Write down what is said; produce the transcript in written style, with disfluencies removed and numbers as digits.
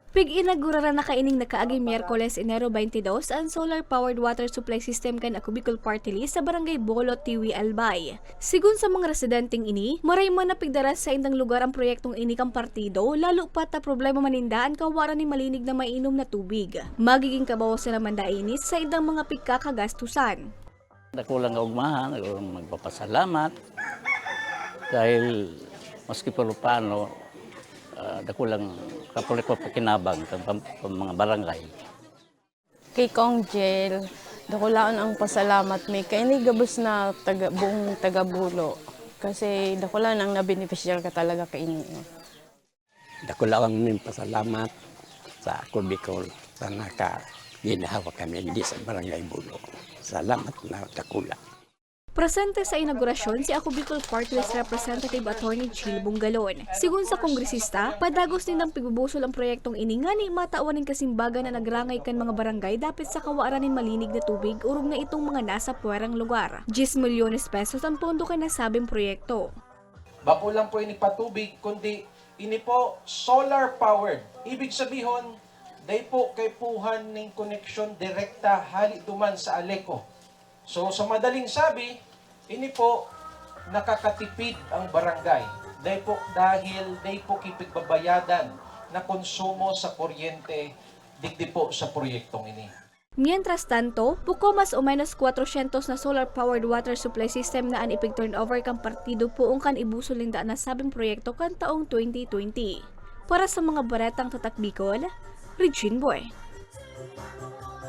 Pig-inagura na kaining nakaaging Miyerkules, Enero 22 ang solar-powered water supply system kan Ako Bicol Party List sa Barangay Bolot, Tiwi, Albay. Sigun sa mga residenteng ini, maray man na pigdaras sa indang lugar ang proyektong ini kang partido, lalo pat na problema manindaan kawaran ni malinig na mainom na tubig. Magiging kabawas na naman dainis sa indang mga pigkakagastusan. Dakulang kaugmahan, magpapasalamat dahil maski paano dakulang kapulik pa pakinabang ng mga barangay. Kay Kong Jel, dakulaan ang pasalamat may kay ni gabos na buong taga-Bulo. Kasi dakulaan ang nabeneficial ka talaga kay inyo. Dakulaan min pasalamat sa Ako Bicol sa ginawa kami hindi sa Barangay Bulo. Salamat na dakula. Presente sa inaugurasyon si Ako Bicol Party List Representative Attorney Chil Bungalon. Sigun sa kongresista, padagos din ng pigbubusol ang proyektong ini nga ni mataawanin kasimbagan na nagrangay kan mga barangay dapit sa kawaaranin malinig na tubig urog na itong mga nasa puwerang lugar. 10 milyones pesos ang pondo kay nasabing proyekto. Bapo lang po ini patubig, kundi ini po solar powered. Ibig sabihin, day po kay puhan ng koneksyon direkta hali duman sa Aleco. So sa madaling sabi, ini po nakakatipid ang barangay. Dahil po kipigbabayadan na konsumo sa kuryente digdi po sa proyektong ini. Mientras tanto, buko mas o menos 400 na solar-powered water supply system na an ipig-turnover kang partido poong kan ibusulinda na sabing proyekto kan taong 2020. Para sa mga baretang tatak Bicol, Regine Boy.